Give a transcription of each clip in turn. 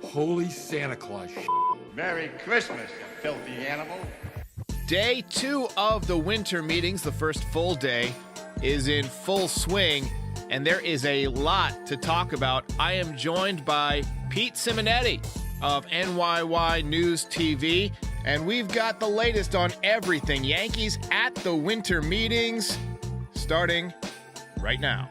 Holy Santa Claus. Merry Christmas, you filthy animal. Day 2 of the winter meetings, the first full day, is in full swing, and there is a lot to talk about. I am joined by Pete Simonetti of NYY News TV, and we've got the latest on everything Yankees at the winter meetings, starting right now.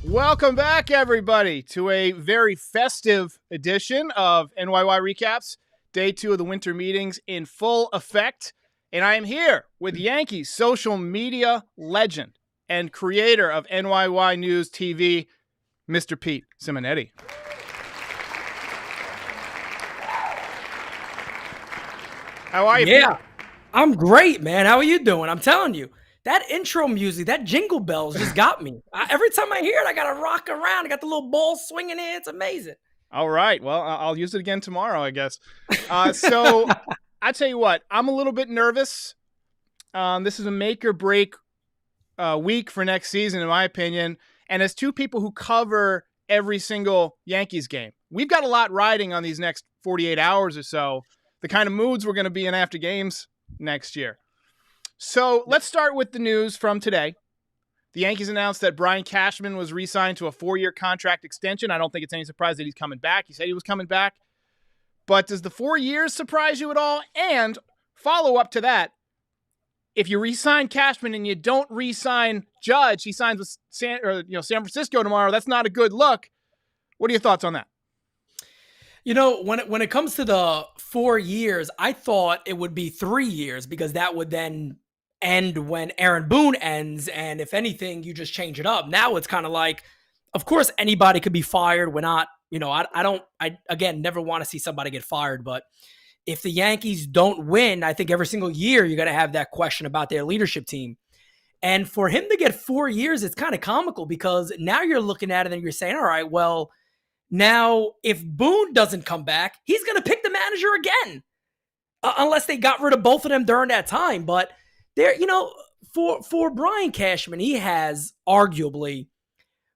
Welcome back, everybody, to a very festive edition of NYY Recaps, Day 2 of the winter meetings in full effect. And I am here with Yankees social media legend and creator of NYY News TV, Mr. Pete Simonetti. How are you, Yeah, Pete? I'm great, man. How are you doing? I'm telling you. That intro music, that jingle bells just got me. Every time I hear it, I got to rock around. I got the little ball swinging in. It's amazing. All right. Well, I'll use it again tomorrow, I guess. So I tell you what, I'm a little bit nervous. This is a make or break week for next season, in my opinion. And as two people who cover every single Yankees game, we've got a lot riding on these next 48 hours or so, the kind of moods we're going to be in after games next year. So let's start with the news from today. The Yankees announced that Brian Cashman was re-signed to a 4-year contract extension. I don't think it's any surprise that he's coming back. He said he was coming back. But does the 4 years surprise you at all? And follow up to that, if you re-sign Cashman and you don't re-sign Judge, he signs with San Francisco tomorrow, that's not a good look. What are your thoughts on that? You know, when it comes to the 4 years, I thought it would be 3 years because that would then end when Aaron Boone ends. And if anything, you just change it up. Now it's kind of like, of course, anybody could be fired. We're not, I again, never want to see somebody get fired. But if the Yankees don't win, I think every single year you're going to have that question about their leadership team. And for him to get 4 years, it's kind of comical because now you're looking at it and you're saying, all right, well, now if Boone doesn't come back, he's going to pick the manager again, unless they got rid of both of them during that time. But there, for Brian Cashman, he has arguably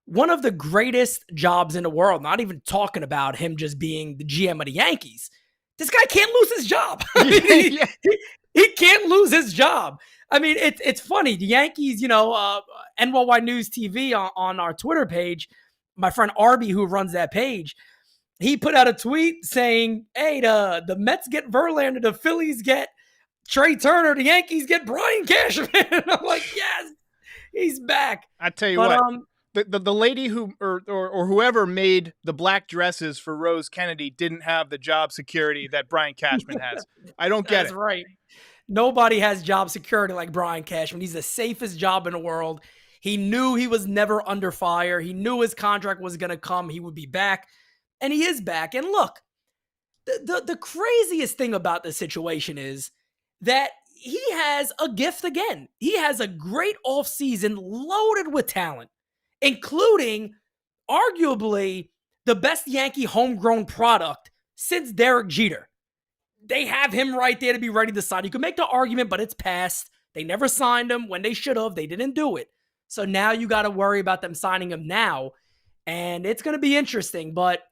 one of the greatest jobs in the world. Not even talking about him just being the GM of the Yankees. This guy can't lose his job. He can't lose his job. I mean, it's funny. The Yankees, NYY News TV on our Twitter page, my friend Arby, who runs that page, he put out a tweet saying, hey, the Mets get Verlander, the Phillies get Trey Turner, the Yankees get Brian Cashman. I'm like, yes, he's back. I tell you what, the lady who or whoever made the black dresses for Rose Kennedy didn't have the job security that Brian Cashman has. I don't get it. That's right. Nobody has job security like Brian Cashman. He's the safest job in the world. He knew he was never under fire. He knew his contract was going to come. He would be back, and he is back. And look, the craziest thing about this situation is that he has a gift again. He has a great offseason loaded with talent, including arguably the best Yankee homegrown product since Derek Jeter. They have him right there to be ready to sign. You can make the argument, but it's past. They never signed him when they should have. They didn't do it. So now you got to worry about them signing him now. And it's going to be interesting. But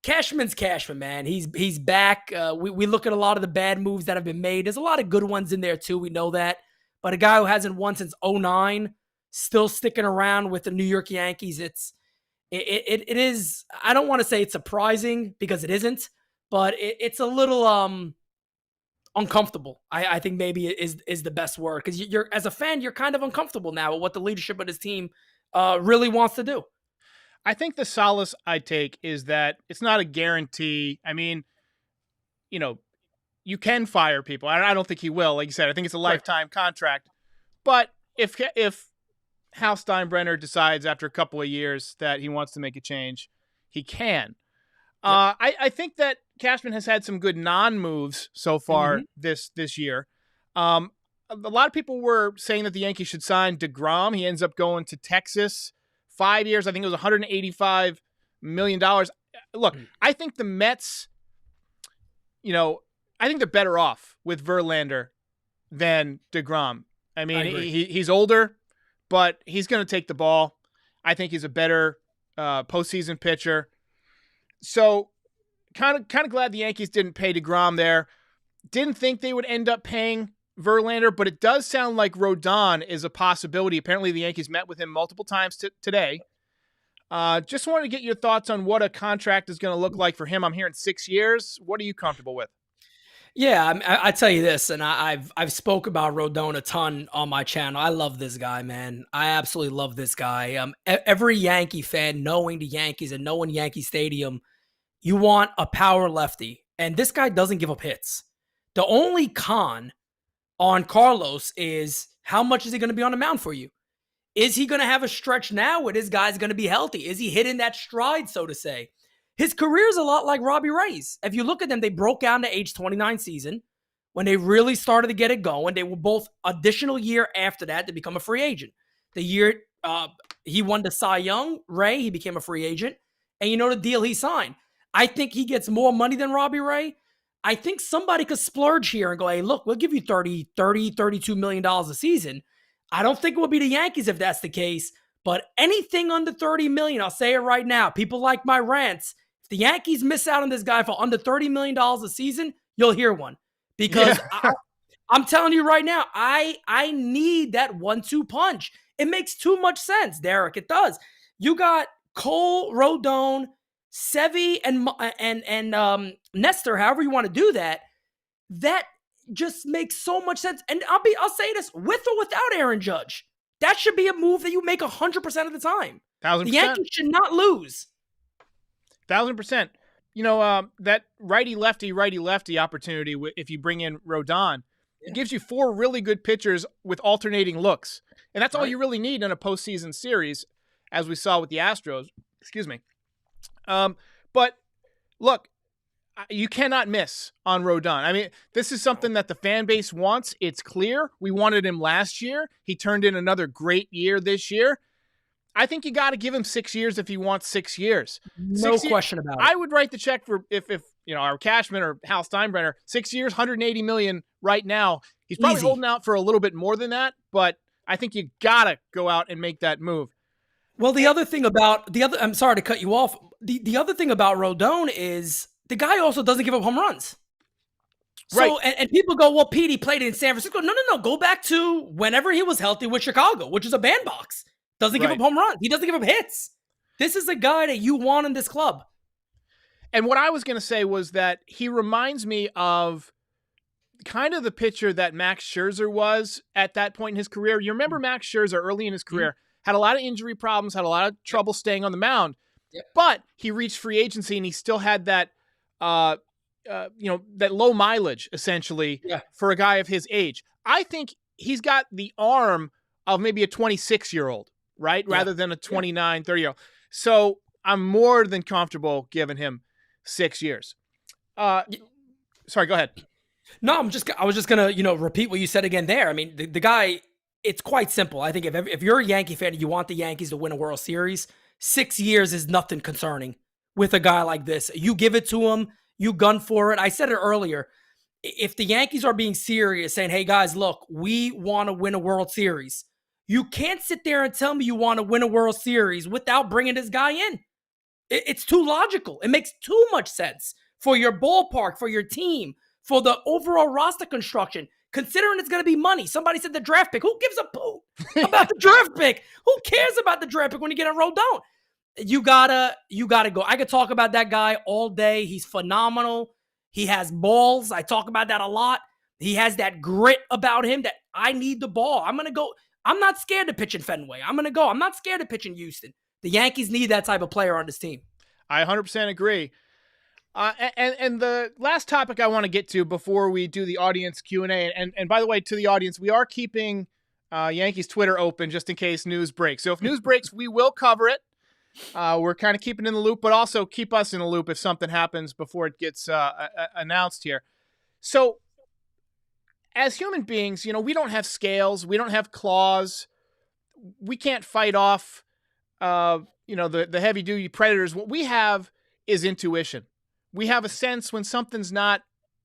Cashman's Cashman, man. He's back. We look at a lot of the bad moves that have been made. There's a lot of good ones in there, too. We know that. But a guy who hasn't won since 2009, still sticking around with the New York Yankees, it is, I don't want to say it's surprising because it isn't, but it's a little uncomfortable. I think maybe is the best word, because you're, as a fan, you're kind of uncomfortable now with what the leadership of this team really wants to do. I think the solace I take is that it's not a guarantee. I mean, you can fire people. I don't think he will. Like you said, I think it's a lifetime contract. But if Hal Steinbrenner decides after a couple of years that he wants to make a change, he can. I think that Cashman has had some good non-moves so far this year. A lot of people were saying that the Yankees should sign DeGrom. He ends up going to Texas. 5 years. I think it was $185 million. Look, I think the Mets, I think they're better off with Verlander than DeGrom. I mean, he's older, but he's going to take the ball. I think he's a better postseason pitcher. So kind of glad the Yankees didn't pay DeGrom there. Didn't think they would end up paying Verlander, but it does sound like Rodon is a possibility. Apparently the Yankees met with him multiple times today. Just wanted to get your thoughts on what a contract is going to look like for him. I'm hearing 6 years. What are you comfortable with? Yeah, I tell you this, and I've spoke about Rodon a ton on my channel. I love this guy, man. I absolutely love this guy. Every Yankee fan, knowing the Yankees and knowing Yankee Stadium, you want a power lefty, and this guy doesn't give up hits. The only con on Carlos is how much is he going to be on the mound for you? Is he going to have a stretch now where this guy's going to be healthy? Is he hitting that stride, so to say? His career is a lot like Robbie Ray's. If you look at them, they broke down the age 29 season when they really started to get it going. They were both additional year after that to become a free agent. The year he won the Cy Young, Ray, he became a free agent. And you know the deal he signed. I think he gets more money than Robbie Ray. I think somebody could splurge here and go, hey, look, we'll give you $32 million a season. I don't think it will be the Yankees if that's the case, but anything under $30 million, I'll say it right now. People like my rants. If the Yankees miss out on this guy for under $30 million a season, you'll hear one. Because I'm telling you right now, I need that 1-2 punch. It makes too much sense, Derek. It does. You got Cole, Rodon, Sevy, and Nestor, however you want to do that. That just makes so much sense. And I'll say this, with or without Aaron Judge, that should be a move that you make 100% of the time. 1,000%. The Yankees should not lose. 1,000%. That righty-lefty opportunity, if you bring in Rodon, it gives you 4 really good pitchers with alternating looks. And that's all you really need in a postseason series, as we saw with the Astros. Excuse me. But look, you cannot miss on Rodon. I mean, this is something that the fan base wants. It's clear. We wanted him last year. He turned in another great year this year. I think you got to give him 6 years if he wants 6 years. No question about it. I would write the check for if our Cashman or Hal Steinbrenner, 6 years, $180 million right now. He's probably holding out for a little bit more than that, but I think you got to go out and make that move. Well, I'm sorry to cut you off. The other thing about Rodon is the guy also doesn't give up home runs. So, right. And people go, well, Pete, he played in San Francisco. No. Go back to whenever he was healthy with Chicago, which is a bandbox. Doesn't give up home runs. He doesn't give up hits. This is a guy that you want in this club. And what I was going to say was that he reminds me of kind of the pitcher that Max Scherzer was at that point in his career. You remember Max Scherzer early in his career, had a lot of injury problems, had a lot of trouble staying on the mound, but he reached free agency and he still had that, that low mileage essentially for a guy of his age. I think he's got the arm of maybe a 26-year-old, right? Rather than a 29, 30-year-old. So I'm more than comfortable giving him 6 years. Sorry, go ahead. No, I was just going to, repeat what you said again there. I mean, the guy, it's quite simple. I think if you're a Yankee fan and you want the Yankees to win a World Series, 6 years is nothing concerning with a guy like this. You give it to him, you gun for it. I said it earlier. If the Yankees are being serious, saying, hey, guys, look, we want to win a World Series, you can't sit there and tell me you want to win a World Series without bringing this guy in. It's too logical. It makes too much sense for your ballpark, for your team, for the overall roster construction, considering it's going to be money. Somebody said the draft pick. Who gives a poop about the draft pick? Who cares about the draft pick when you get a Rodon? You gotta go. I could talk about that guy all day. He's phenomenal. He has balls. I talk about that a lot. He has that grit about him that I need the ball. I'm going to go. I'm not scared to pitch in Fenway. I'm going to go. I'm not scared to pitch in Houston. The Yankees need that type of player on this team. I 100% agree. And the last topic I want to get to before we do the audience Q&A, and by the way, to the audience, we are keeping Yankees Twitter open just in case news breaks. So if news breaks, we will cover it. We're kind of keeping in the loop, but also keep us in the loop if something happens before it gets announced here. So as human beings, we don't have scales. We don't have claws. We can't fight off, the heavy-duty predators. What we have is intuition. We have a sense when something's not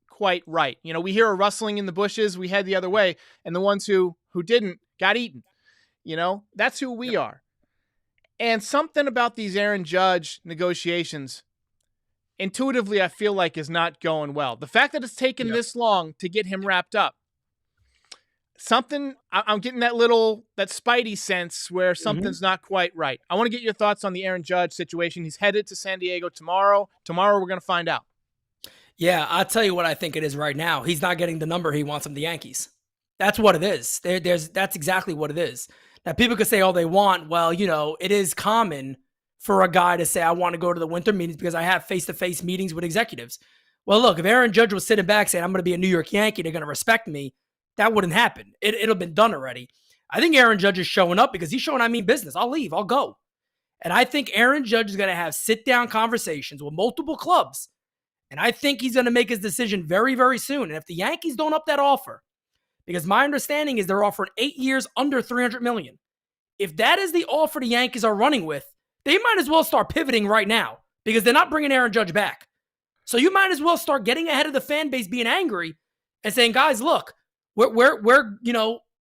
quite right. We hear a rustling in the bushes, we head the other way, and the ones who didn't got eaten. That's who we are. And something about these Aaron Judge negotiations, intuitively, I feel like is not going well. The fact that it's taken this long to get him wrapped up, I'm getting that spidey sense where something's not quite right. I want to get your thoughts on the Aaron Judge situation. He's headed to San Diego tomorrow. Tomorrow we're going to find out. Yeah, I'll tell you what I think it is right now. He's not getting the number he wants from the Yankees. That's what it is. That's exactly what it is. Now, people could say all they want. Well, it is common for a guy to say, I want to go to the winter meetings because I have face-to-face meetings with executives. Well, look, if Aaron Judge was sitting back saying, I'm going to be a New York Yankee, they're going to respect me, that wouldn't happen. It'll have been done already. I think Aaron Judge is showing up because he's showing I mean business. I'll leave. I'll go. And I think Aaron Judge is going to have sit-down conversations with multiple clubs. And I think he's going to make his decision very, very soon. And if the Yankees don't up that offer, because my understanding is they're offering 8 years under $300 million. If that is the offer the Yankees are running with, they might as well start pivoting right now because they're not bringing Aaron Judge back. So you might as well start getting ahead of the fan base being angry and saying, guys, look, we're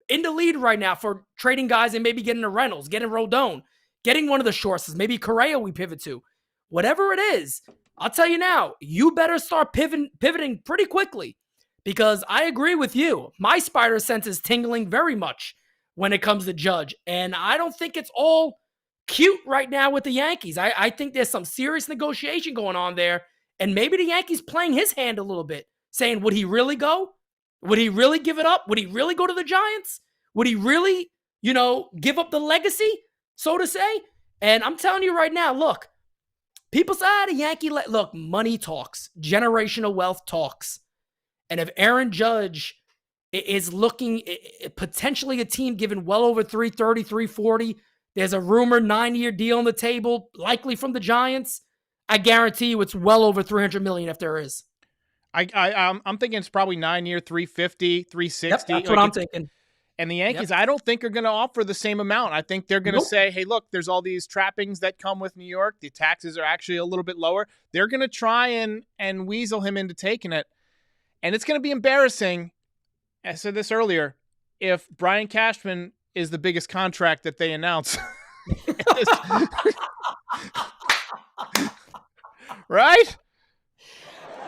in the lead right now for trading guys and maybe getting a Reynolds, getting Rodon, getting one of the shorts, maybe Correa we pivot to. Whatever it is, I'll tell you now, you better start pivoting pretty quickly because I agree with you. My spider sense is tingling very much when it comes to Judge, and I don't think it's all cute right now with the Yankees. I think there's some serious negotiation going on there, and maybe the Yankees playing his hand a little bit, saying, would he really go? Would he really give it up? Would he really go to the Giants? Would he really, give up the legacy, so to say? And I'm telling you right now, look, people say, the Yankee, look, money talks, generational wealth talks. And if Aaron Judge is looking, potentially a team given well over 330, 340, there's a rumor 9-year deal on the table, likely from the Giants. I guarantee you it's well over $300 million if there is. I'm thinking it's probably 9-year, 350, 360. Yep, that's what I'm thinking. And the Yankees, I don't think are going to offer the same amount. I think they're going to say, hey, look, there's all these trappings that come with New York. The taxes are actually a little bit lower. They're going to try and weasel him into taking it. And it's going to be embarrassing, I said this earlier, if Brian Cashman is the biggest contract that they announce. Right?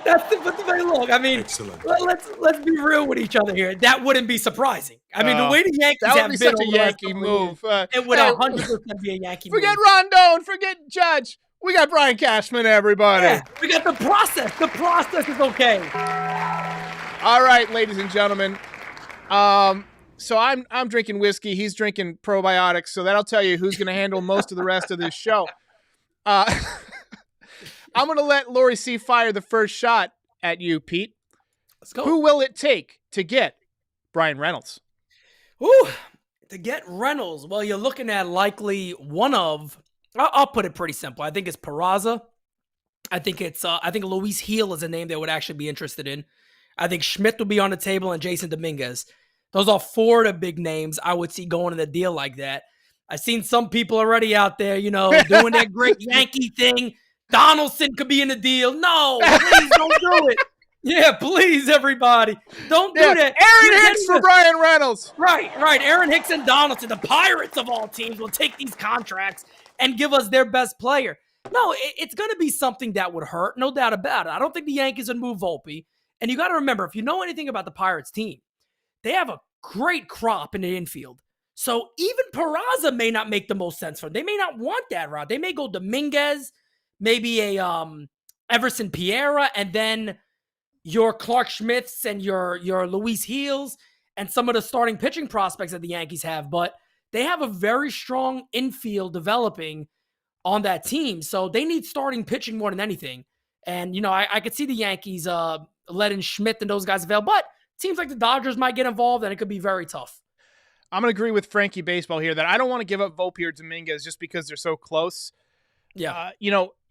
That's the look. I mean, let's be real with each other here. That wouldn't be surprising. I mean, the way the Yankees have been such a Yankee move. It would 100% be a Yankee move. Forget Rodon, forget Judge. We got Brian Cashman, everybody. Yeah, we got the process. The process is okay. All right, ladies and gentlemen. So I'm drinking whiskey. He's drinking probiotics. So that'll tell you who's going to handle most of the rest of this show. I'm going to let Lori C. fire the first shot at you, Pete. Let's go. Who will it take to get Brian Reynolds? Ooh, to get Reynolds. Well, you're looking at likely one of, I'll put it pretty simple. I think it's Peraza. I think Luis Gil is a name they would actually be interested in. I think Schmidt will be on the table and Jason Dominguez. Those are 4 of the big names I would see going in a deal like that. I've seen some people already out there, doing that great Yankee thing. Donaldson could be in the deal. No, please don't do it. Yeah, please, everybody. Don't do that. Aaron Hicks for Brian Reynolds. Right. Aaron Hicks and Donaldson, the Pirates of all teams, will take these contracts and give us their best player. No, it's going to be something that would hurt, no doubt about it. I don't think the Yankees would move Volpe. And you got to remember, if you know anything about the Pirates team, they have a great crop in the infield. So even Peraza may not make the most sense for them. They may not want that route. They may go Dominguez, maybe a Everson Piera, and then your Clark Schmidts and your Luis Gils and some of the starting pitching prospects that the Yankees have. But they have a very strong infield developing on that team. So they need starting pitching more than anything. And, I could see the Yankees letting Schmidt and those guys avail, but it seems like the Dodgers might get involved, and it could be very tough. I'm going to agree with Frankie Baseball here that I don't want to give up Volpe or Dominguez just because they're so close. Yeah.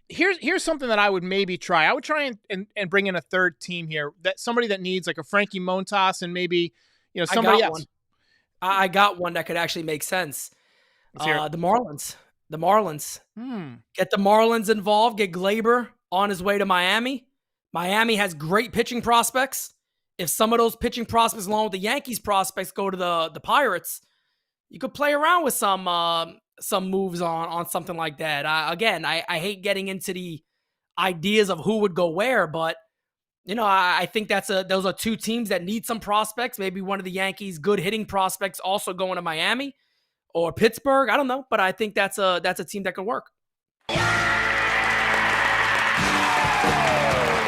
Here's something that I would maybe try. I would try and bring in a third team here, that somebody that needs like a Frankie Montas and maybe, somebody else. I got one that could actually make sense. The Marlins. The Marlins. Get the Marlins involved. Get Glaber on his way to Miami. Miami has great pitching prospects. If some of those pitching prospects, along with the Yankees prospects, go to the Pirates, you could play around with some moves on something like that. I hate getting into the ideas of who would go where, but I think those are two teams that need some prospects. Maybe one of the Yankees' good hitting prospects also going to Miami or Pittsburgh. I don't know, but I think that's a team that could work.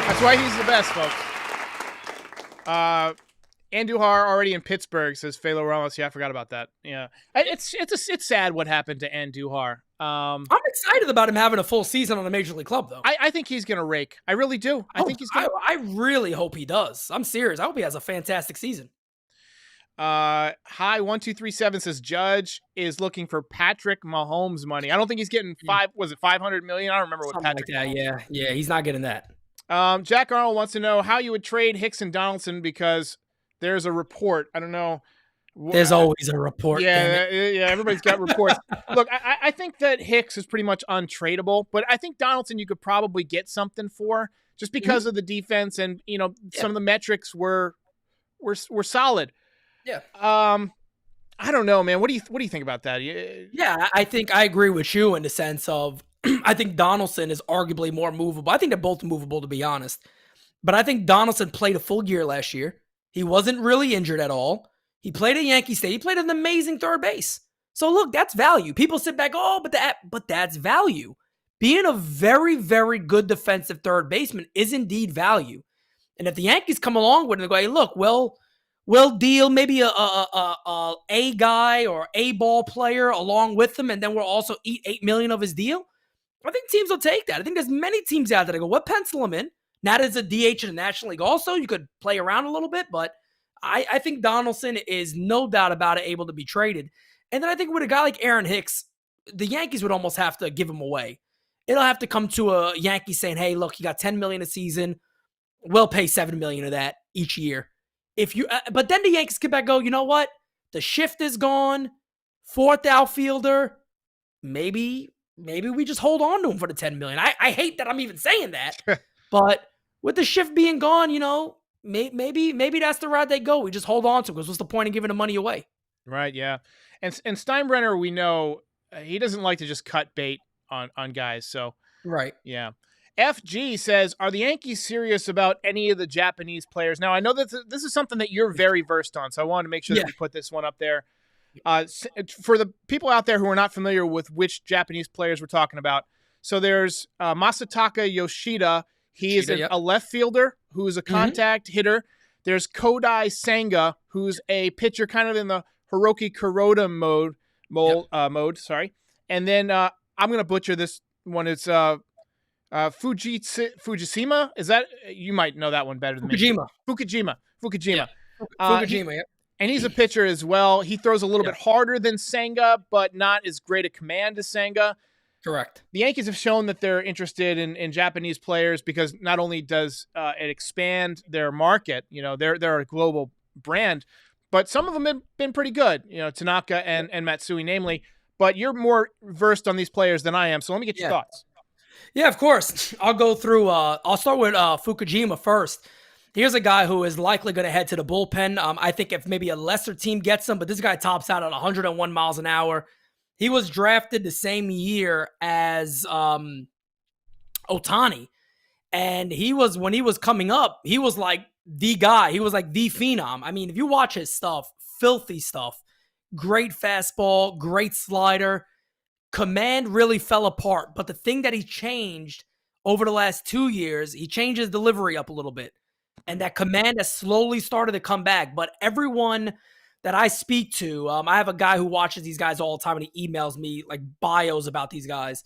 That's why he's the best, folks. Andujar already in Pittsburgh, says Felo Ramos. Yeah, I forgot about that. Yeah, it's sad what happened to Andujar. I'm excited about him having a full season on a major league club, though. I think he's gonna rake. I really do. I really hope he does. I'm serious. I hope he has a fantastic season. Hi 1237 says Judge is looking for Patrick Mahomes money. I don't think he's getting 500 million. I don't remember what Something Patrick. Like that. Yeah, he's not getting that. Jack Arnold wants to know how you would trade Hicks and Donaldson because there's a report. I don't know. There's always a report. Yeah, everybody's got reports. Look, I think that Hicks is pretty much untradeable, but I think Donaldson you could probably get something for just because of the defense and some of the metrics were solid. Yeah. I don't know, man. What do you think about that? Yeah, I think I agree with you in the sense of I think Donaldson is arguably more movable. I think they're both movable, to be honest. But I think Donaldson played a full year last year. He wasn't really injured at all. He played at Yankee State. He played an amazing third base. So look, that's value. People sit back, but that's value. Being a very, very good defensive third baseman is indeed value. And if the Yankees come along with it and go, hey, look, we'll deal maybe a guy or a ball player along with him, and then we'll also eat $8 million of his deal. I think teams will take that. I think there's many teams out there that go, we'll pencil him in. Not as a DH in the National League also. You could play around a little bit, but I think Donaldson is no doubt about it able to be traded. And then I think with a guy like Aaron Hicks, the Yankees would almost have to give him away. It'll have to come to a Yankee saying, hey, look, you got $10 million a season. We'll pay $7 million of that each year. But then the Yankees get back go, you know what? The shift is gone. Fourth outfielder. Maybe we just hold on to him for the $10 million. I hate that I'm even saying that. But with the shift being gone, maybe that's the route they go. We just hold on to him because what's the point of giving the money away? Right, yeah. And Steinbrenner, we know he doesn't like to just cut bait on guys. So right, yeah. FG says, are the Yankees serious about any of the Japanese players? Now, I know that this is something that you're very versed on, so I wanted to make sure that we put this one up there. For the people out there who are not familiar with which Japanese players we're talking about, so there's Masataka Yoshida. He is a left fielder who is a contact hitter. There's Kodai Senga, who's a pitcher kind of in the Hiroki Kuroda mode. Sorry. And then I'm going to butcher this one. It's Fujisima. Is that, you might know that one better than me. Fukujima. Yeah. Fukujima, yeah. And he's a pitcher as well. He throws a little bit harder than Senga, but not as great a command as Senga. Correct. The Yankees have shown that they're interested in Japanese players because not only does it expand their market, they're a global brand, but some of them have been pretty good, Tanaka and Matsui namely, but you're more versed on these players than I am. So let me get your thoughts. Yeah, of course. I'll go through, I'll start with Fukujima first. Here's a guy who is likely going to head to the bullpen. I think if maybe a lesser team gets him, but this guy tops out at 101 miles an hour. He was drafted the same year as Otani. And when he was coming up, he was like the guy. He was like the phenom. I mean, if you watch his stuff, filthy stuff. Great fastball, great slider. Command really fell apart. But the thing that he changed over the last 2 years, he changed his delivery up a little bit. And that command has slowly started to come back. But everyone that I speak to, I have a guy who watches these guys all the time and he emails me like bios about these guys.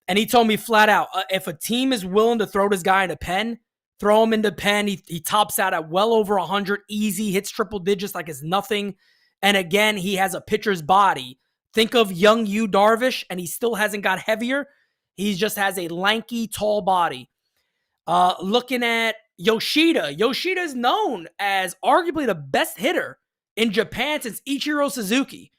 And he told me flat out, if a team is willing to throw this guy in a pen, throw him into pen. He tops out at well over 100 easy, hits triple digits like it's nothing. And again, he has a pitcher's body. Think of young Yu Darvish, and he still hasn't got heavier. He just has a lanky, tall body. Looking at Yoshida. Yoshida is known as arguably the best hitter in Japan since Ichiro Suzuki.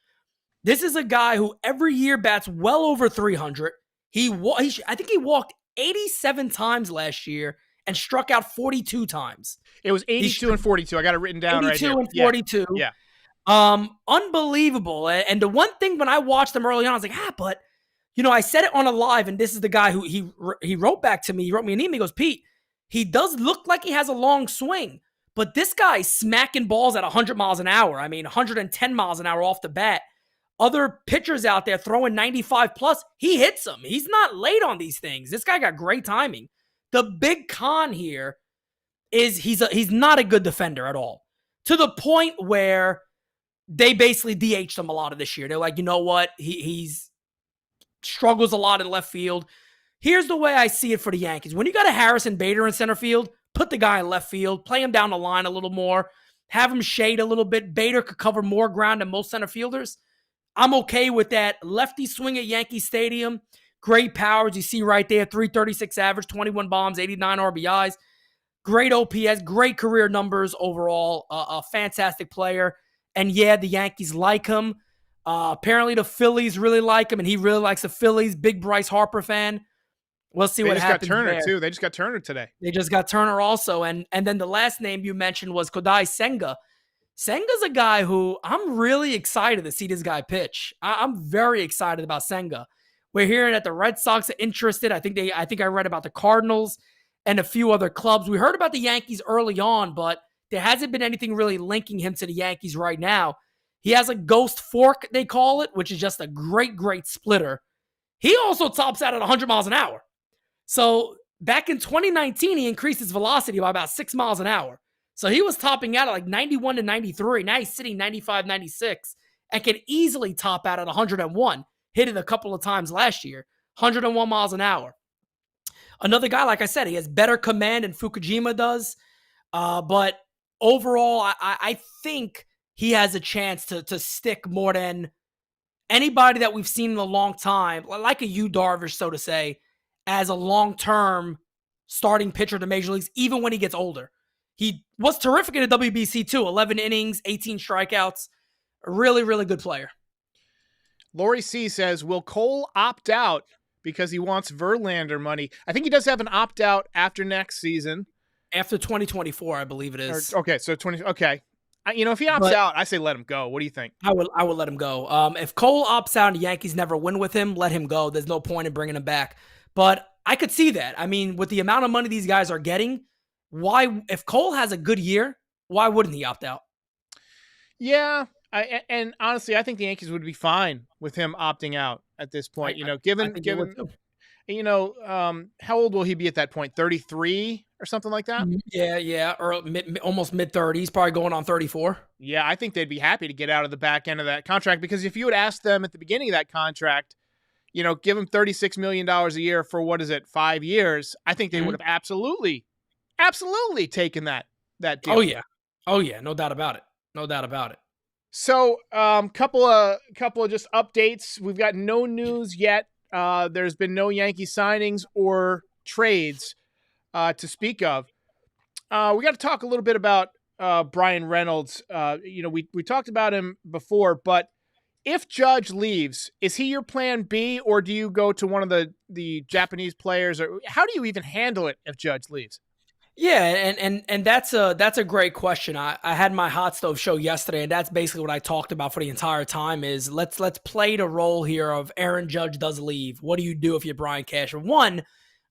This is a guy who every year bats well over 300. I think he walked 87 times last year and struck out 42 times. It was 82 and 42. I got it written down right here. 82 and 42. Yeah. Unbelievable. And the one thing when I watched him early on, I was like, but, I said it on a live, and this is the guy who he wrote back to me. He wrote me an email. He goes, Pete, he does look like he has a long swing, but this guy's smacking balls at 100 miles an hour. I mean, 110 miles an hour off the bat. Other pitchers out there throwing 95 plus, he hits them. He's not late on these things. This guy got great timing. The big con here is he's not a good defender at all, to the point where they basically DH'd him a lot of this year. They're like, you know what? He's struggles a lot in left field. Here's the way I see it for the Yankees. When you got a Harrison Bader in center field, put the guy in left field, play him down the line a little more, have him shade a little bit. Bader could cover more ground than most center fielders. I'm okay with that. Lefty swing at Yankee Stadium. Great powers. You see right there, 336 average, 21 bombs, 89 RBIs. Great OPS, great career numbers overall. A fantastic player. And yeah, the Yankees like him. Apparently the Phillies really like him, and he really likes the Phillies. Big Bryce Harper fan. We'll see what happens. They just got Turner there. too. They just got Turner today. They just got Turner also. And then the last name you mentioned was Kodai Senga. Senga's a guy who I'm really excited to see this guy pitch. I'm very excited about Senga. We're hearing that the Red Sox are interested. I think I read about the Cardinals and a few other clubs. We heard about the Yankees early on, but there hasn't been anything really linking him to the Yankees right now. He has a ghost fork, they call it, which is just a great, great splitter. He also tops out at 100 miles an hour. So back in 2019, he increased his velocity by about 6 miles an hour. So he was topping out at like 91 to 93. Now he's sitting 95, 96 and can easily top out at 101. Hit it a couple of times last year. 101 miles an hour. Another guy, like I said, he has better command than Fukujima does. But overall, I think he has a chance to stick more than anybody that we've seen in a long time, like a Yu Darvish, so to say, as a long-term starting pitcher to major leagues, even when he gets older. He was terrific in the WBC too. 11 innings, 18 strikeouts. A really, really good player. Lori C says, will Cole opt out because he wants Verlander money? I think he does have an opt-out after next season. After 2024, I believe it is. Okay, so 20. Okay. If he opts out, I say let him go. What do you think? I would let him go. If Cole opts out and the Yankees never win with him, let him go. There's no point in bringing him back. But I could see that. I mean, with the amount of money these guys are getting, if Cole has a good year, why wouldn't he opt out? Yeah, and honestly, I think the Yankees would be fine with him opting out at this point. Given how old will he be at that point? 33 or something like that? Yeah, or almost mid-30s, probably going on 34. Yeah, I think they'd be happy to get out of the back end of that contract, because if you had asked them at the beginning of that contract, give him $36 million a year for 5 years, I think they would have absolutely taken that deal. Oh yeah, no doubt about it. So, couple of just updates. We've got no news yet. There's been no Yankee signings or trades to speak of. We got to talk a little bit about Brian Reynolds. We talked about him before, but if Judge leaves, is he your plan B, or do you go to one of the Japanese players, or how do you even handle it if Judge leaves? Yeah, and that's a great question. I had my hot stove show yesterday, and that's basically what I talked about for the entire time is let's play the role here of Aaron Judge does leave. What do you do if you're Brian Cashman? One,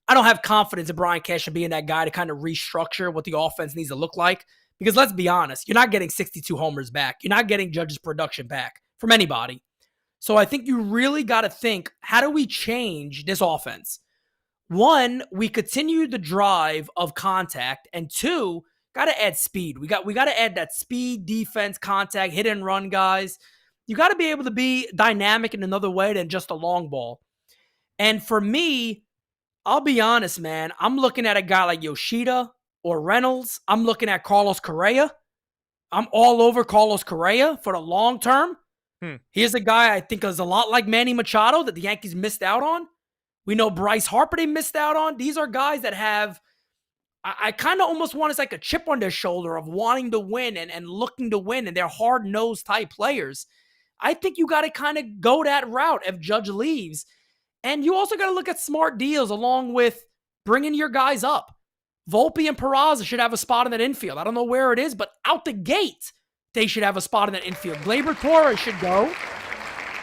I don't have confidence in Brian Cashman being that guy to kind of restructure what the offense needs to look like, because let's be honest, you're not getting 62 homers back. You're not getting Judge's production back from anybody. So I think you really got to think, how do we change this offense? One, we continue the drive of contact, and two, got to add speed. We got to add that speed, defense, contact, hit and run guys. You got to be able to be dynamic in another way than just a long ball. And for me, I'll be honest, man, I'm looking at a guy like Yoshida or Reynolds. I'm looking at Carlos Correa. I'm all over Carlos Correa for the long term. Here's a guy I think is a lot like Manny Machado that the Yankees missed out on. We know Bryce Harper they missed out on. These are guys that have, I kind of almost want it's like a chip on their shoulder of wanting to win and looking to win, and they're hard-nosed type players. I think you got to kind of go that route if Judge leaves. And you also got to look at smart deals along with bringing your guys up. Volpe and Peraza should have a spot in that infield. I don't know where it is, but out the gate, they should have a spot in that infield. Gleyber Torres should go.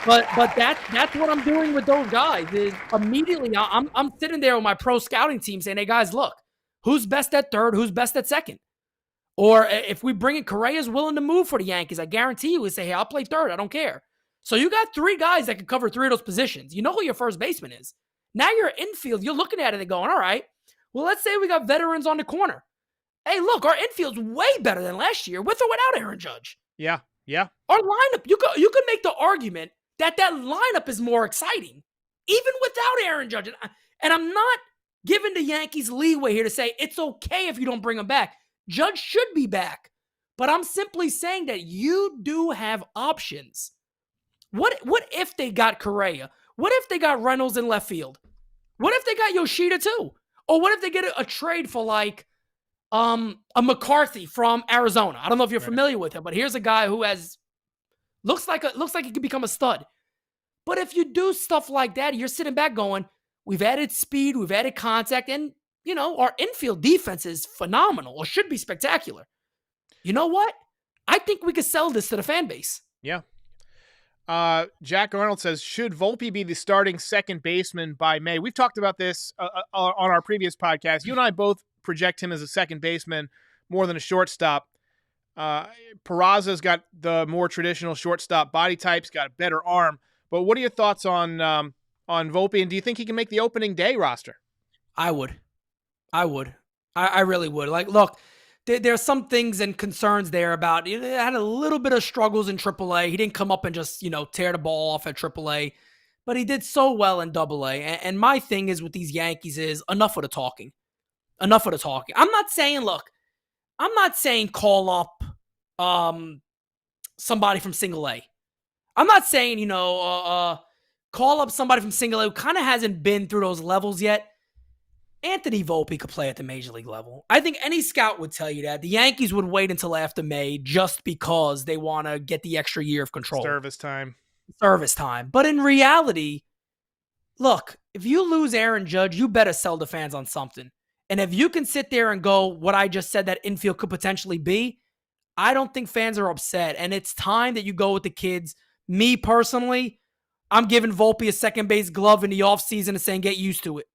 But that's what I'm doing with those guys. Is immediately I'm sitting there with my pro scouting team saying, hey, guys, look, who's best at third? Who's best at second? Or if we bring in Correa's willing to move for the Yankees, I guarantee you, we say, hey, I'll play third. I don't care. So you got 3 guys that can cover 3 of those positions. You know who your first baseman is. Now you're infield. You're looking at it and going, all right, well, let's say we got veterans on the corner. Hey, look, our infield's way better than last year with or without Aaron Judge. Yeah. Our lineup, you could make the argument that lineup is more exciting, even without Aaron Judge. And I'm not giving the Yankees leeway here to say it's okay if you don't bring him back. Judge should be back. But I'm simply saying that you do have options. What if they got Correa? What if they got Reynolds in left field? What if they got Yoshida too? Or what if they get a trade for like a McCarthy from Arizona? I don't know if you're familiar with him, but here's a guy who looks like he could become a stud. But if you do stuff like that, you're sitting back going, we've added speed, we've added contact, and our infield defense is phenomenal or should be spectacular. You know what? I think we could sell this to the fan base. Yeah. Jack Arnold says, should Volpe be the starting second baseman by May? We've talked about this on our previous podcast. You and I both project him as a second baseman more than a shortstop. Peraza's got the more traditional shortstop body types, got a better arm. But what are your thoughts on Volpe, and do you think he can make the opening day roster? I would. I really would. Like, look, there's some things and concerns there about, he had a little bit of struggles in AAA. He didn't come up and just, tear the ball off at AAA, but he did so well in AA. And my thing is with these Yankees is enough of the talking. Enough of the talking. I'm not saying call up somebody from single A. I'm not saying, call up somebody from single A who kind of hasn't been through those levels yet. Anthony Volpe could play at the major league level. I think any scout would tell you that. The Yankees would wait until after May just because they want to get the extra year of control. Service time. But in reality, look, if you lose Aaron Judge, you better sell the fans on something. And if you can sit there and go, what I just said that infield could potentially be, I don't think fans are upset. And it's time that you go with the kids. Me personally, I'm giving Volpe a second base glove in the offseason and saying, get used to it.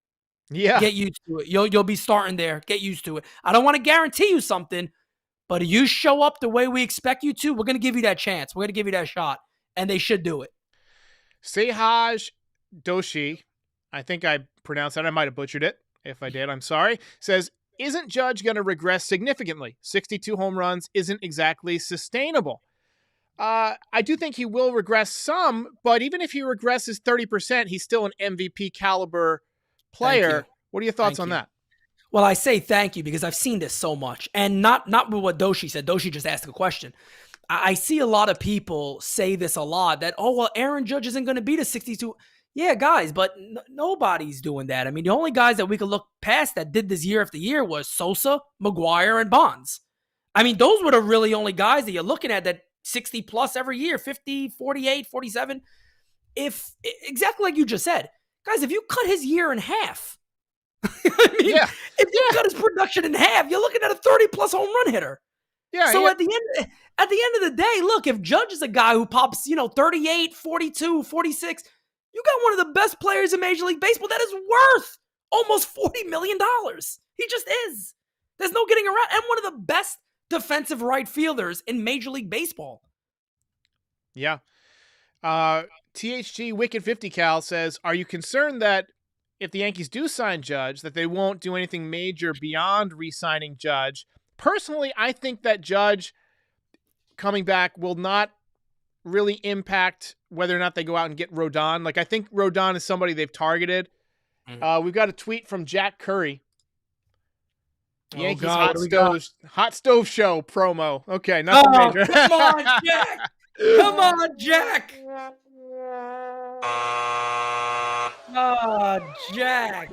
Yeah. Get used to it. You'll be starting there. Get used to it. I don't want to guarantee you something, but if you show up the way we expect you to, we're going to give you that chance. We're going to give you that shot. And they should do it. Sehaj Doshi, I think I pronounced that. I might have butchered it. If I did, I'm sorry. Says, isn't Judge going to regress significantly? 62 home runs isn't exactly sustainable. I do think he will regress some, but even if he regresses 30%, he's still an MVP caliber player. What are your thoughts on that? Well, I say thank you because I've seen this so much, and not with what Doshi said. Doshi just asked a question. I see a lot of people say this a lot that, oh, well, Aaron Judge isn't going to beat a 62. Yeah, guys, but nobody's doing that. I mean, the only guys that we could look past that did this year after year was Sosa, McGuire, and Bonds. I mean, those were the really only guys that you're looking at that 60 plus every year, 50, 48, 47. If exactly like you just said, guys, if you cut his year in half, if you cut his production in half, you're looking at a 30-plus home run hitter. Yeah. So at the end of the day, look, if Judge is a guy who pops, 38, 42, 46, you got one of the best players in Major League Baseball that is worth almost $40 million. He just is. There's no getting around. And one of the best defensive right fielders in Major League Baseball. Yeah. THG Wicked 50 Cal says, are you concerned that if the Yankees do sign Judge, that they won't do anything major beyond re-signing Judge? Personally, I think that Judge coming back will not really impact whether or not they go out and get Rodon. Like, I think Rodon is somebody they've targeted. We've got a tweet from Jack Curry. Yankees hot stove show promo. Okay, nothing major. Come on, Jack. Come on, Jack. Oh, Jack.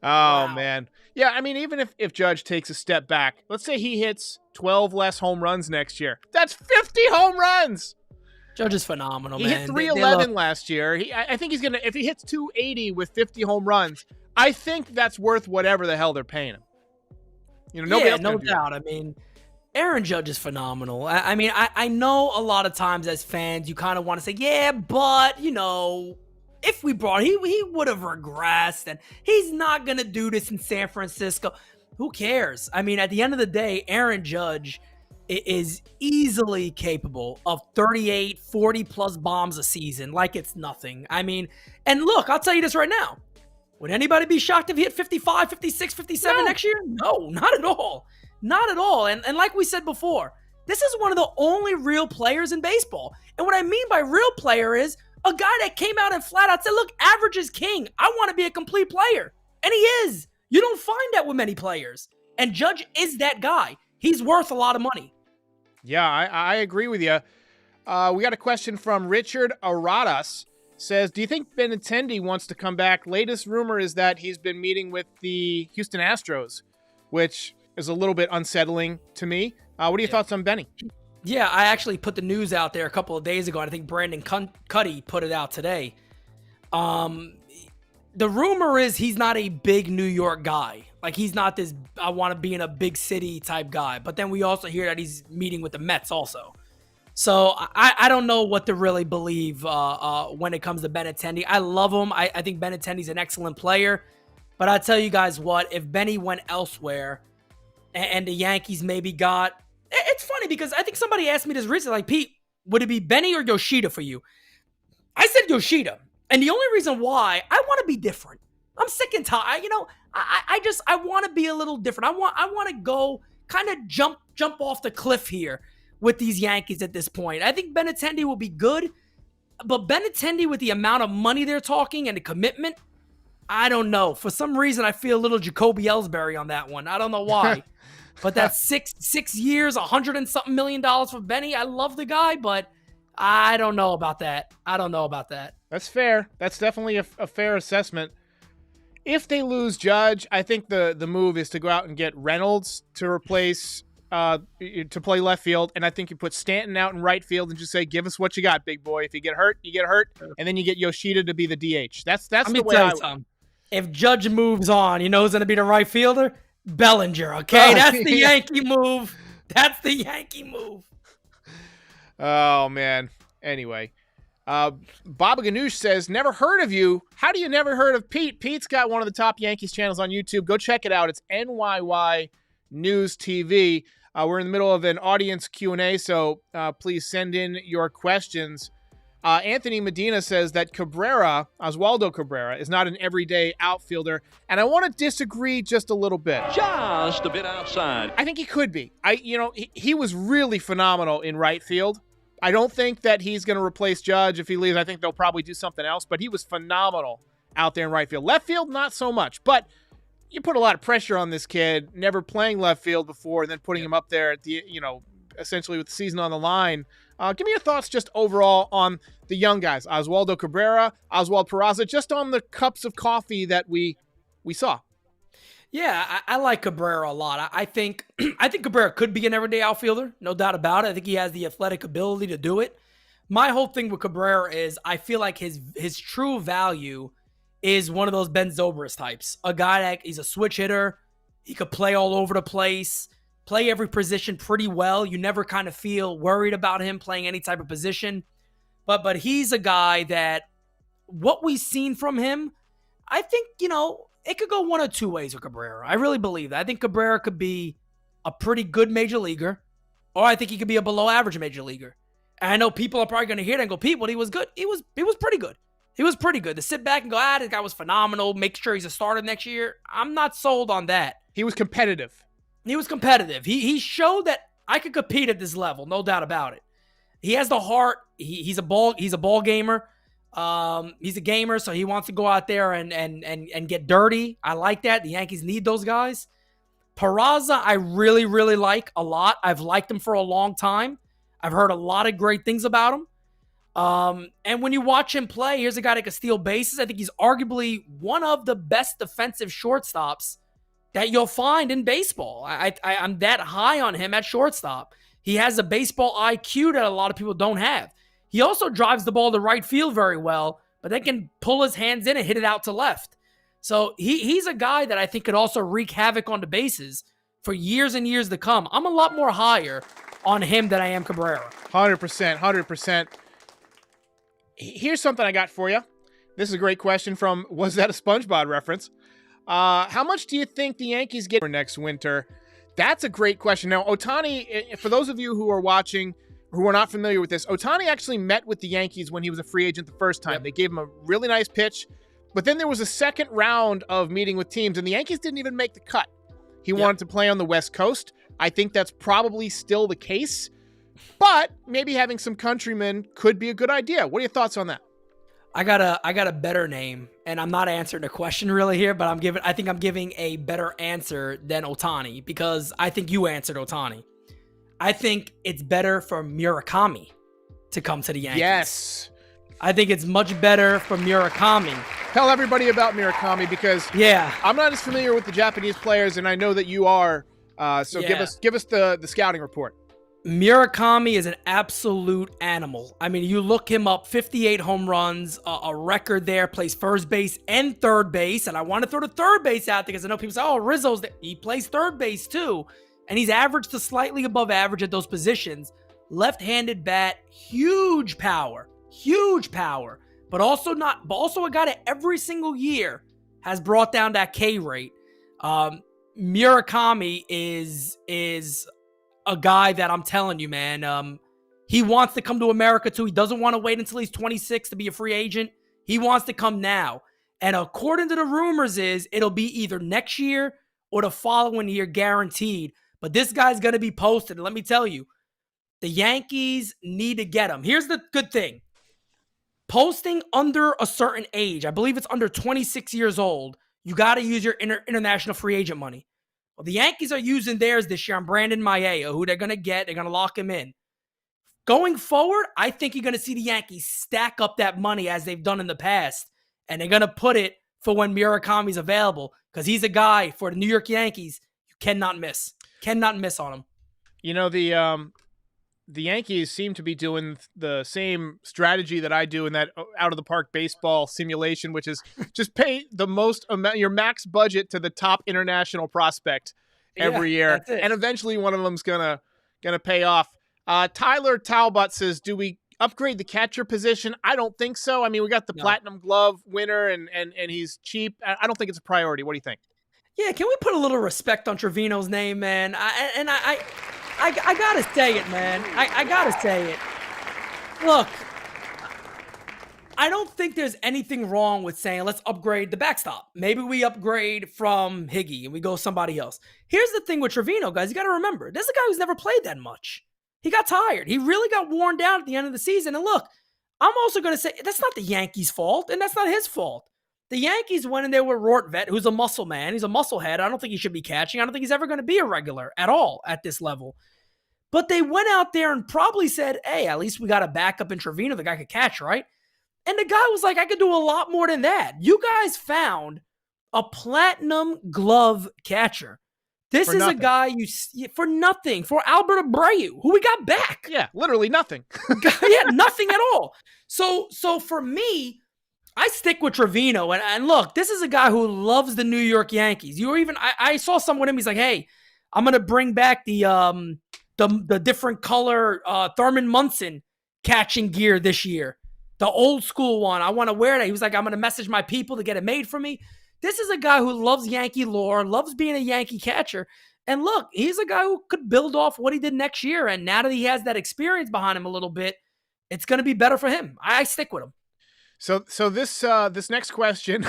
Oh, man. Yeah, I mean, even if Judge takes a step back, let's say he hits 12 less home runs next year. That's 50 home runs. Judge is phenomenal, man. He hit 311 last year. I think he's going to, if he hits 280 with 50 home runs, I think that's worth whatever the hell they're paying him. You know, nobody else no doubt. I mean, Aaron Judge is phenomenal. I mean, I know a lot of times as fans, you kind of want to say, yeah, but, you know, if we brought, he would have regressed, and he's not going to do this in San Francisco. Who cares? I mean, at the end of the day, Aaron Judge is easily capable of 38, 40-plus bombs a season like it's nothing. I mean, and look, I'll tell you this right now. Would anybody be shocked if he hit 55, 56, 57 next year? No, not at all. Not at all. And like we said before, this is one of the only real players in baseball. And what I mean by real player is a guy that came out and flat out said, look, average is king. I want to be a complete player. And he is. You don't find that with many players. And Judge is that guy. He's worth a lot of money. Yeah, I agree with you. We got a question from Richard Aradas. Says, do you think Benintendi wants to come back? Latest rumor is that he's been meeting with the Houston Astros, which is a little bit unsettling to me. What are your thoughts on Benny? Yeah, I actually put the news out there a couple of days ago. And I think Brandon Cuddy put it out today. The rumor is he's not a big New York guy. Like, he's not this, I want to be in a big city type guy. But then we also hear that he's meeting with the Mets also. So I don't know what to really believe when it comes to Benintendi. I love him. I think Benintendi's an excellent player. But I tell you guys what, if Benny went elsewhere and the Yankees maybe got... It's funny because I think somebody asked me this recently, like, Pete, would it be Benny or Yoshida for you? I said Yoshida. And the only reason why, I want to be different. I'm sick and tired. You know, I want to be a little different. I want to go kind of jump off the cliff here with these Yankees at this point. I think Benintendi will be good, but Benintendi with the amount of money they're talking and the commitment, I don't know. For some reason, I feel a little Jacoby Ellsbury on that one. I don't know why. But that's 6 years, $100 and something million for Benny. I love the guy, but I don't know about that. That's fair. That's definitely a fair assessment. If they lose Judge, I think the move is to go out and get Reynolds to replace to play left field, and I think you put Stanton out in right field and just say, give us what you got, big boy. If you get hurt, you get hurt, and then you get Yoshida to be the DH. That's the way if Judge moves on, you know who's going to be the right fielder? Bellinger, okay? That's the Yankee move. That's the Yankee move. Oh, man. Anyway, Baba Ganoush says, never heard of you. How do you never heard of Pete? Pete's got one of the top Yankees channels on YouTube. Go check it out. It's NYY News TV. We're in the middle of an audience Q&A, so please send in your questions. Anthony Medina says that Oswaldo Cabrera, is not an everyday outfielder, and I want to disagree just a little bit. Just a bit outside. I think he could be. He was really phenomenal in right field. I don't think that he's going to replace Judge if he leaves. I think they'll probably do something else, but he was phenomenal out there in right field. Left field, not so much, but you put a lot of pressure on this kid, never playing left field before, and then putting him up there at the, essentially with the season on the line. Give me your thoughts just overall on the young guys, Oswaldo Cabrera, Oswald Peraza, just on the cups of coffee that we saw. Yeah, I like Cabrera a lot. I think Cabrera could be an everyday outfielder, no doubt about it. I think he has the athletic ability to do it. My whole thing with Cabrera is I feel like his true value is one of those Ben Zobrist types. A guy that he's a switch hitter. He could play all over the place, play every position pretty well. You never kind of feel worried about him playing any type of position. But he's a guy that what we've seen from him, I think, it could go one of two ways with Cabrera. I really believe that. I think Cabrera could be a pretty good major leaguer, or I think he could be a below average major leaguer. And I know people are probably going to hear that and go, Pete, well, he was good. He was pretty good. He was pretty good. To sit back and go, this guy was phenomenal, make sure he's a starter next year, I'm not sold on that. He was competitive. He showed that I could compete at this level, no doubt about it. He has the heart. He's a ball gamer. He's a gamer, so he wants to go out there and get dirty. I like that. The Yankees need those guys. Peraza, I really, really like a lot. I've liked him for a long time. I've heard a lot of great things about him. And when you watch him play, here's a guy that can steal bases. I think he's arguably one of the best defensive shortstops that you'll find in baseball. I'm that high on him at shortstop. He has a baseball IQ that a lot of people don't have. He also drives the ball to right field very well, but then can pull his hands in and hit it out to left. So he's a guy that I think could also wreak havoc on the bases for years and years to come. I'm a lot more higher on him than I am Cabrera. 100%, 100%. Here's something I got for you. This is a great question from, was that a SpongeBob reference? How much do you think the Yankees get for next winter? That's a great question. Now, Ohtani, for those of you who are watching, who are not familiar with this, Ohtani actually met with the Yankees when he was a free agent the first time. Yep. They gave him a really nice pitch, but then there was a second round of meeting with teams, and the Yankees didn't even make the cut. He wanted to play on the West Coast. I think that's probably still the case, but maybe having some countrymen could be a good idea. What are your thoughts on that? I got a better name, and I'm not answering the question really here, but I think I'm giving a better answer than Ohtani, because I think you answered Ohtani. I think it's better for Murakami to come to the Yankees. Yes. I think it's much better for Murakami. Tell everybody about Murakami, because I'm not as familiar with the Japanese players, and I know that you are. So give us the scouting report. Murakami is an absolute animal. I mean, you look him up, 58 home runs, a record there, plays first base and third base. And I want to throw the third base out there because I know people say, oh, Rizzo's there. He plays third base too. And he's average to slightly above average at those positions. Left-handed bat, huge power, but also a guy that every single year has brought down that K rate. Murakami is a guy that I'm telling you, man, he wants to come to America too. He doesn't want to wait until he's 26 to be a free agent. He wants to come now. And according to the rumors it'll be either next year or the following year guaranteed. But this guy's going to be posted. And let me tell you, the Yankees need to get him. Here's the good thing. Posting under a certain age, I believe it's under 26 years old, you got to use your international free agent money. Well, the Yankees are using theirs this year on Brandon Maia, who they're going to get. They're going to lock him in. Going forward, I think you're going to see the Yankees stack up that money as they've done in the past, and they're going to put it for when Murakami's available, because he's a guy for the New York Yankees you cannot miss. Cannot miss on him. You know, the Yankees seem to be doing the same strategy that I do in that out-of-the-park baseball simulation, which is just pay the most amount, your max budget to the top international prospect every year, and eventually one of them's gonna pay off. Tyler Talbot says, "Do we upgrade the catcher position?" I don't think so. I mean, we got the Platinum Glove winner, and he's cheap. I don't think it's a priority. What do you think? Yeah, can we put a little respect on Trevino's name, man? I gotta say it, man. I gotta say it. Look, I don't think there's anything wrong with saying, let's upgrade the backstop. Maybe we upgrade from Higgy and we go somebody else. Here's the thing with Trevino, guys. You got to remember, this is a guy who's never played that much. He got tired. He really got worn down at the end of the season. And look, I'm also going to say, that's not the Yankees' fault, and that's not his fault. The Yankees went in there with Rortvedt, who's a muscle man. He's a muscle head. I don't think he should be catching. I don't think he's ever going to be a regular at all at this level. But they went out there and probably said, hey, at least we got a backup in Trevino. The guy could catch, right? And the guy was like, I could do a lot more than that. You guys found a Platinum Glove catcher. This is a guy for nothing. For Albert Abreu, who we got back. Yeah, literally nothing. Yeah, nothing at all. So for me, I stick with Trevino. And look, this is a guy who loves the New York Yankees. I saw someone with him. He's like, hey, I'm going to bring back the different color Thurman Munson catching gear this year. The old school one. I want to wear that. He was like, I'm going to message my people to get it made for me. This is a guy who loves Yankee lore, loves being a Yankee catcher. And look, he's a guy who could build off what he did next year. And now that he has that experience behind him a little bit, it's going to be better for him. I stick with him. So this next question,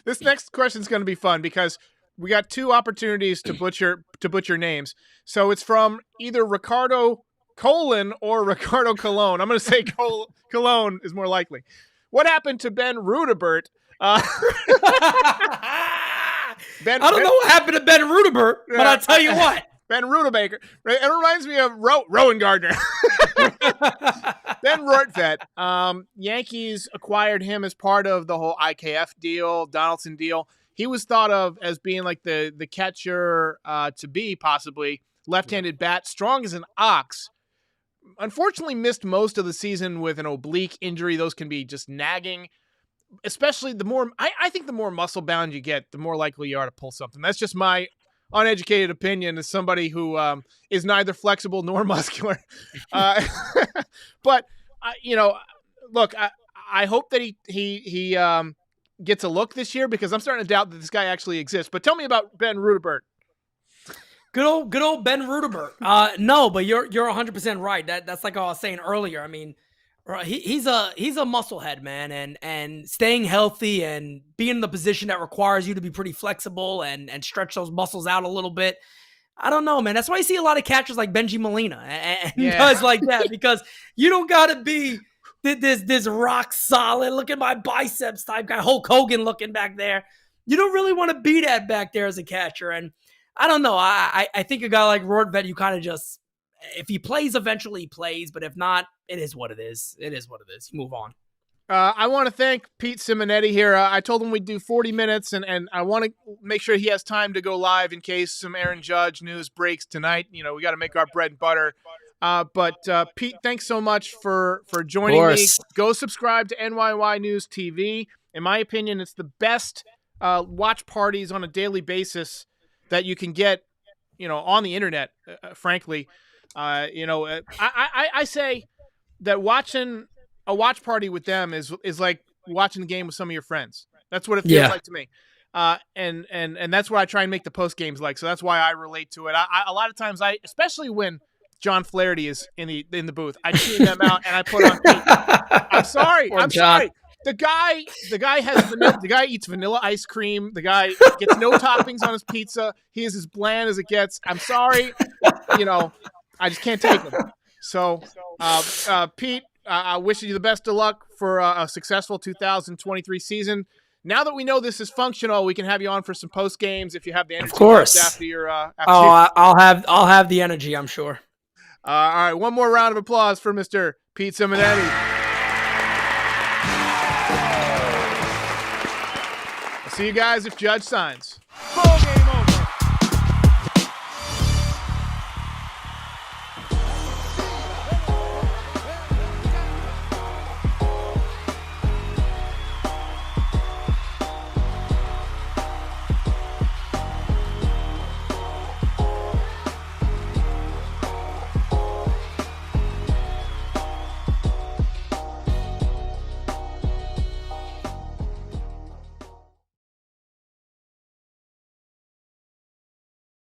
this next question is going to be fun because we got two opportunities to butcher names. So it's from either Ricardo Colon or Ricardo Colon? I'm going to say Colon is more likely. What happened to Ben Rudebert? I don't know what happened to Ben Rudebert, but I'll tell you what. Ben Rudebaker. It reminds me of Rowan Gardner. Ben Rortvedt. Yankees acquired him as part of the whole IKF deal, Donaldson deal. He was thought of as being like the catcher to be, possibly. Left-handed bat, strong as an ox. Unfortunately missed most of the season with an oblique injury. Those can be just nagging. Especially the more, I think the more muscle bound you get, the more likely you are to pull something. That's just my uneducated opinion as somebody who is neither flexible nor muscular. But look, I hope that he gets a look this year, because I'm starting to doubt that this guy actually exists. But tell me about Ben Rudebert. Good old Ben Rudebert. No, but you're 100% right. That's like I was saying earlier. I mean, he's a musclehead, man, and staying healthy and being in the position that requires you to be pretty flexible and stretch those muscles out a little bit. I don't know, man. That's why you see a lot of catchers like Benji Molina and guys like that, because you don't gotta be this rock solid, look at my biceps type guy, Hulk Hogan looking back there. You don't really want to be that back there as a catcher. And I don't know. I think a guy like Rortvedt, you kind of just, if he plays, eventually he plays, but if not, it is what it is. It is what it is. You move on. I want to thank Pete Simonetti here. I told him we'd do 40 minutes, and I want to make sure he has time to go live in case some Aaron Judge news breaks tonight. We got to make our bread and butter. But Pete, thanks so much for joining me. Go subscribe to NYY News TV. In my opinion, it's the best watch parties on a daily basis that you can get, on the internet, frankly. I say that watching a watch party with them is like watching the game with some of your friends. That's what it feels like to me. And that's what I try and make the post games like. So that's why I relate to it. A lot of times especially when John Flaherty is in the booth, I tune them out and I put on Pete. I'm sorry. Sorry. The guy has vanilla. The guy eats vanilla ice cream. The guy gets no toppings on his pizza. He is as bland as it gets. I'm sorry. I just can't take him. So, Pete, I wish you the best of luck for a successful 2023 season. Now that we know this is functional, we can have you on for some post games if you have the energy. Of course. After your. I'll have the energy, I'm sure. All right, one more round of applause for Mr. Pete Simonetti. I'll see you guys if Judge signs. Ball game